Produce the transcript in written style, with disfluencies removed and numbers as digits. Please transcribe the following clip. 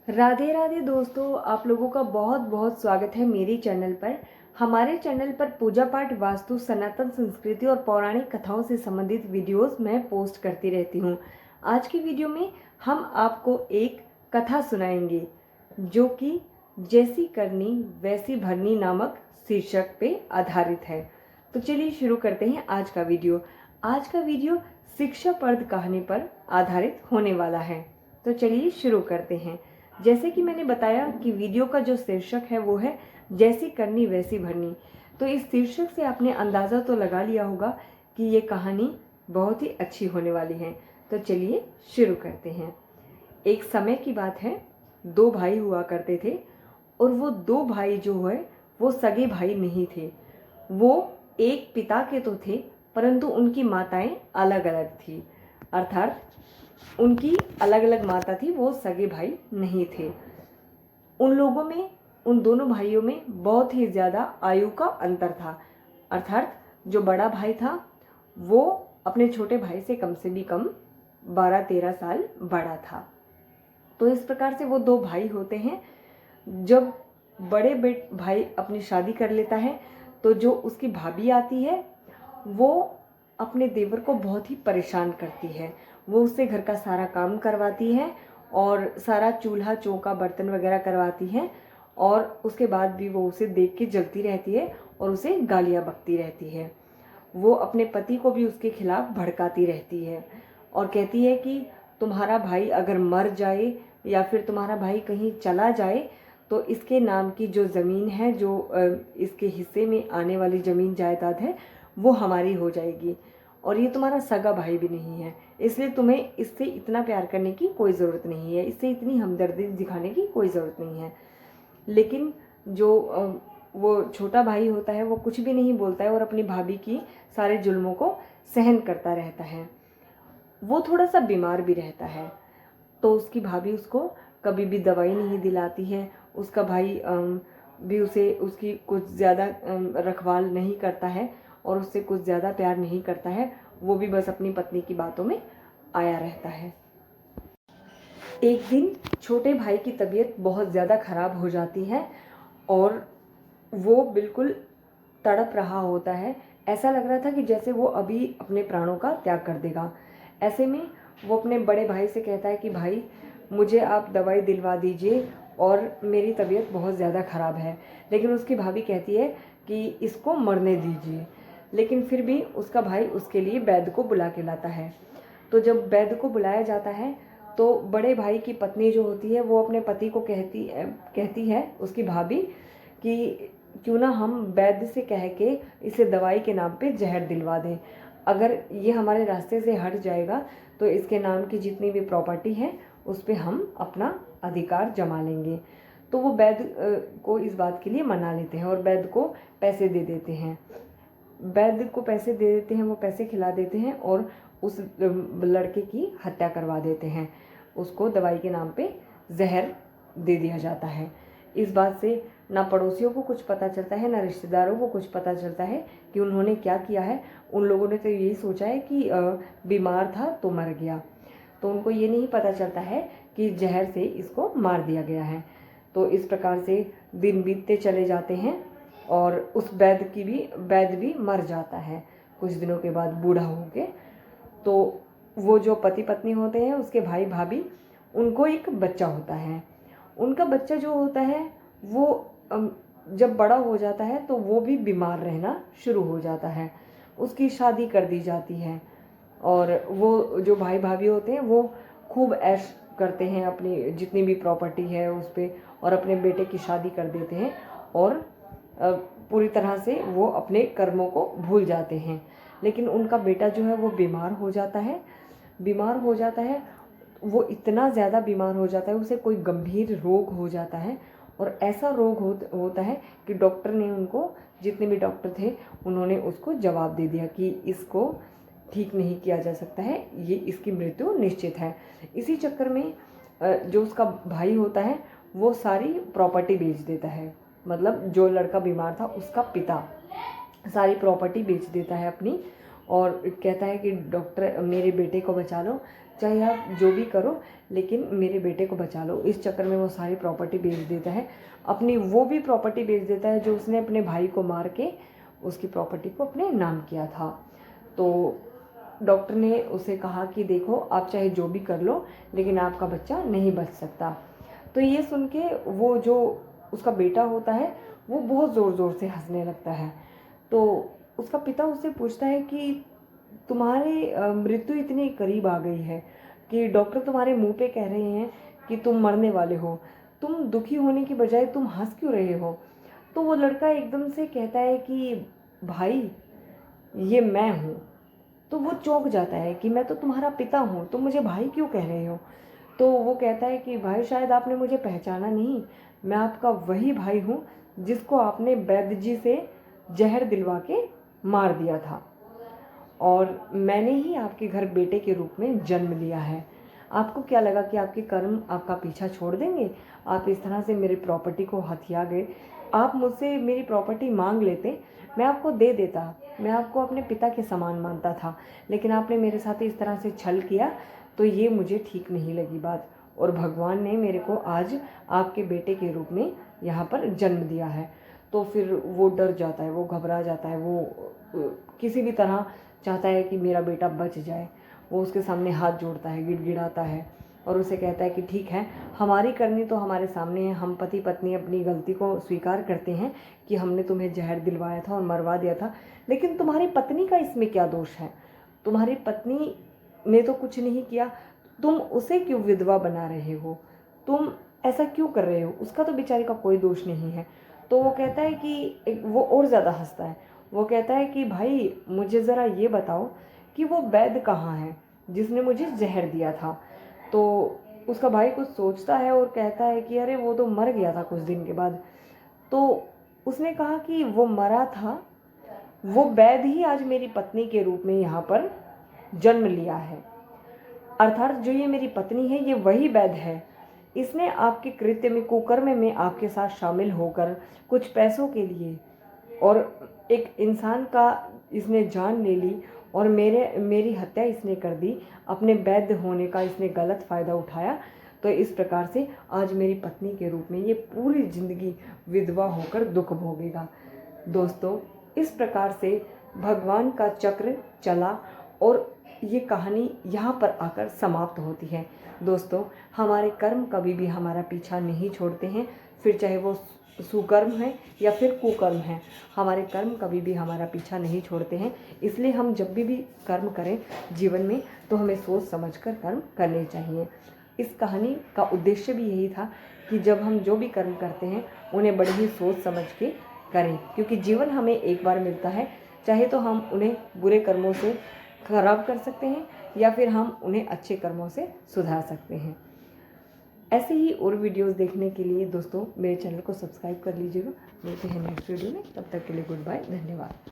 राधे राधे दोस्तों, आप लोगों का बहुत बहुत स्वागत है मेरी चैनल पर। हमारे चैनल पर पूजा पाठ, वास्तु, सनातन संस्कृति और पौराणिक कथाओं से संबंधित वीडियोस मैं पोस्ट करती रहती हूँ। आज की वीडियो में हम आपको एक कथा सुनाएंगे जो कि जैसी करनी वैसी भरनी नामक शीर्षक पे आधारित है। तो चलिए शुरू करते हैं आज का वीडियो। आज का वीडियो शिक्षाप्रद कहानी पर आधारित होने वाला है। तो चलिए शुरू करते हैं। जैसे कि मैंने बताया कि वीडियो का जो शीर्षक है वो है जैसी करनी वैसी भरनी। तो इस शीर्षक से आपने अंदाज़ा तो लगा लिया होगा कि ये कहानी बहुत ही अच्छी होने वाली है। तो चलिए शुरू करते हैं। एक समय की बात है, दो भाई हुआ करते थे और वो दो भाई जो है वो सगे भाई नहीं थे। वो एक पिता के तो थे परंतु उनकी माताएं अलग अलग थी, अर्थात उनकी अलग अलग माता थी, वो सगे भाई नहीं थे। उन लोगों में, उन दोनों भाइयों में बहुत ही ज़्यादा आयु का अंतर था, अर्थात जो बड़ा भाई था वो अपने छोटे भाई से भी कम 12-13 साल बड़ा था। तो इस प्रकार से वो दो भाई होते हैं। जब बड़े भाई अपनी शादी कर लेता है तो जो उसकी भाभी आती है वो अपने देवर को बहुत ही परेशान करती है। वो उससे घर का सारा काम करवाती है और सारा चूल्हा चौका बर्तन वगैरह करवाती है और उसके बाद भी वो उसे देख के जलती रहती है और उसे गालियाँ बकती रहती है। वो अपने पति को भी उसके खिलाफ भड़काती रहती है और कहती है कि तुम्हारा भाई अगर मर जाए या फिर तुम्हारा भाई कहीं चला जाए तो इसके नाम की जो ज़मीन है, जो इसके हिस्से में आने वाली ज़मीन जायदाद है, वो हमारी हो जाएगी और ये तुम्हारा सगा भाई भी नहीं है, इसलिए तुम्हें इससे इतना प्यार करने की कोई ज़रूरत नहीं है, इससे इतनी हमदर्दी दिखाने की कोई ज़रूरत नहीं है। लेकिन जो वो छोटा भाई होता है वो कुछ भी नहीं बोलता है और अपनी भाभी की सारे जुल्मों को सहन करता रहता है। वो थोड़ा सा बीमार भी रहता है तो उसकी भाभी उसको कभी भी दवाई नहीं दिलाती है। उसका भाई भी उसे उसकी कुछ ज़्यादा रखवाल नहीं करता है और उससे कुछ ज़्यादा प्यार नहीं करता है। वो भी बस अपनी पत्नी की बातों में आया रहता है। एक दिन छोटे भाई की तबीयत बहुत ज़्यादा ख़राब हो जाती है और वो बिल्कुल तड़प रहा होता है। ऐसा लग रहा था कि जैसे वो अभी अपने प्राणों का त्याग कर देगा। ऐसे में वो अपने बड़े भाई से कहता है कि भाई मुझे आप दवाई दिलवा दीजिए और मेरी तबीयत बहुत ज़्यादा ख़राब है। लेकिन उसकी भाभी कहती है कि इसको मरने दीजिए। लेकिन फिर भी उसका भाई उसके लिए वैद्य को बुला के लाता है। तो जब वैद्य को बुलाया जाता है तो बड़े भाई की पत्नी जो होती है वो अपने पति को कहती है उसकी भाभी कि क्यों ना हम वैद्य से कह के इसे दवाई के नाम पे जहर दिलवा दें। अगर ये हमारे रास्ते से हट जाएगा तो इसके नाम की जितनी भी प्रॉपर्टी है उस पर हम अपना अधिकार जमा लेंगे। तो वो वैद्य को इस बात के लिए मना लेते हैं और वैद्य को पैसे दे देते हैं। वैद्य को पैसे दे देते हैं, वो पैसे खिला देते हैं और उस लड़के की हत्या करवा देते हैं। उसको दवाई के नाम पे जहर दे दिया जाता है। इस बात से ना पड़ोसियों को कुछ पता चलता है, ना रिश्तेदारों को कुछ पता चलता है कि उन्होंने क्या किया है। उन लोगों ने तो यही सोचा है कि बीमार था तो मर गया, तो उनको ये नहीं पता चलता है कि जहर से इसको मार दिया गया है। तो इस प्रकार से दिन बीतते चले जाते हैं और उस वैद्य भी मर जाता है कुछ दिनों के बाद बूढ़ा होके। तो वो जो पति पत्नी होते हैं, उसके भाई भाभी, उनको एक बच्चा होता है। उनका बच्चा जो होता है वो जब बड़ा हो जाता है तो वो भी बीमार रहना शुरू हो जाता है। उसकी शादी कर दी जाती है और वो जो भाई भाभी होते हैं वो खूब ऐश करते हैं, अपनी जितनी भी प्रॉपर्टी है उस पर, और अपने बेटे की शादी कर देते हैं और पूरी तरह से वो अपने कर्मों को भूल जाते हैं। लेकिन उनका बेटा जो है वो बीमार हो जाता है। बीमार हो जाता है, वो इतना ज़्यादा बीमार हो जाता है, उसे कोई गंभीर रोग हो जाता है और ऐसा रोग होता है कि डॉक्टर ने उनको, जितने भी डॉक्टर थे उन्होंने उसको जवाब दे दिया कि इसको ठीक नहीं किया जा सकता है, ये इसकी मृत्यु निश्चित है। इसी चक्कर में जो उसका भाई होता है वो सारी प्रॉपर्टी बेच देता है। मतलब जो लड़का बीमार था उसका पिता सारी प्रॉपर्टी बेच देता है अपनी और कहता है कि डॉक्टर मेरे बेटे को बचा लो, चाहे आप जो भी करो, लेकिन मेरे बेटे को बचा लो। इस चक्कर में वो सारी प्रॉपर्टी बेच देता है, अपनी वो भी प्रॉपर्टी बेच देता है जो उसने अपने भाई को मार के उसकी प्रॉपर्टी को अपने नाम किया था। तो डॉक्टर ने उसे कहा कि देखो, आप चाहे जो भी कर लो, लेकिन आपका बच्चा नहीं बच सकता। तो ये सुन के वो जो उसका बेटा होता है वो बहुत ज़ोर ज़ोर से हंसने लगता है। तो उसका पिता उससे पूछता है कि तुम्हारी मृत्यु इतनी करीब आ गई है कि डॉक्टर तुम्हारे मुंह पे कह रहे हैं कि तुम मरने वाले हो, तुम दुखी होने की बजाय तुम हंस क्यों रहे हो? तो वो लड़का एकदम से कहता है कि भाई, ये मैं हूँ। तो वो चौंक जाता है कि मैं तो तुम्हारा पिता हूँ, तुम मुझे भाई क्यों कह रहे हो? तो वो कहता है कि भाई, शायद आपने मुझे पहचाना नहीं, मैं आपका वही भाई हूँ जिसको आपने वैद्य जी से जहर दिलवा के मार दिया था, और मैंने ही आपके घर बेटे के रूप में जन्म लिया है। आपको क्या लगा कि आपके कर्म आपका पीछा छोड़ देंगे? आप इस तरह से मेरी प्रॉपर्टी को हथिया गए। आप मुझसे मेरी प्रॉपर्टी मांग लेते, मैं आपको दे देता, मैं आपको अपने पिता के समान मानता था, लेकिन आपने मेरे साथ इस तरह से छल किया, तो ये मुझे ठीक नहीं लगी बात। और भगवान ने मेरे को आज आपके बेटे के रूप में यहाँ पर जन्म दिया है। तो फिर वो डर जाता है, वो घबरा जाता है, वो किसी भी तरह चाहता है कि मेरा बेटा बच जाए। वो उसके सामने हाथ जोड़ता है, गिड़गिड़ाता है और उसे कहता है कि ठीक है, हमारी करनी तो हमारे सामने है, हम पति पत्नी अपनी गलती को स्वीकार करते हैं कि हमने तुम्हें जहर दिलवाया था और मरवा दिया था, लेकिन तुम्हारी पत्नी का इसमें क्या दोष है? तुम्हारी पत्नी ने तो कुछ नहीं किया, तुम उसे क्यों विधवा बना रहे हो? तुम ऐसा क्यों कर रहे हो? उसका तो बेचारे का कोई दोष नहीं है। तो वो कहता है कि वो और ज़्यादा हंसता है। वो कहता है कि भाई, मुझे ज़रा ये बताओ कि वो वैद्य कहाँ है जिसने मुझे जहर दिया था? तो उसका भाई कुछ सोचता है और कहता है कि अरे, वो तो मर गया था कुछ दिन के बाद। तो उसने कहा कि वो मरा था, वो वैद्य ही आज मेरी पत्नी के रूप में यहाँ पर जन्म लिया है। अर्थात जो ये मेरी पत्नी है, ये वही वैद्य है। इसने आपके कृत्य में, कुकर्म में आपके साथ शामिल होकर कुछ पैसों के लिए और एक इंसान का इसने जान ले ली, और मेरी हत्या इसने कर दी। अपने वैद्य होने का इसने गलत फ़ायदा उठाया। तो इस प्रकार से आज मेरी पत्नी के रूप में ये पूरी ज़िंदगी विधवा होकर दुख भोगेगा। दोस्तों, इस प्रकार से भगवान का चक्र चला और ये कहानी यहाँ पर आकर समाप्त होती है। दोस्तों, हमारे कर्म कभी भी हमारा पीछा नहीं छोड़ते हैं, फिर चाहे वो सुकर्म है या फिर कुकर्म है, हमारे कर्म कभी भी हमारा पीछा नहीं छोड़ते हैं। इसलिए हम जब भी कर्म करें जीवन में, तो हमें सोच समझकर कर्म करने चाहिए। इस कहानी का उद्देश्य भी यही था कि जब हम जो भी कर्म करते हैं उन्हें बड़ी ही सोच समझ के करें, क्योंकि जीवन हमें एक बार मिलता है। चाहे तो हम उन्हें बुरे कर्मों से खराब कर सकते हैं या फिर हम उन्हें अच्छे कर्मों से सुधार सकते हैं। ऐसे ही और वीडियोस देखने के लिए दोस्तों मेरे चैनल को सब्सक्राइब कर लीजिएगा। मिलते हैं नेक्स्ट वीडियो में, तब तक के लिए गुड बाय, धन्यवाद।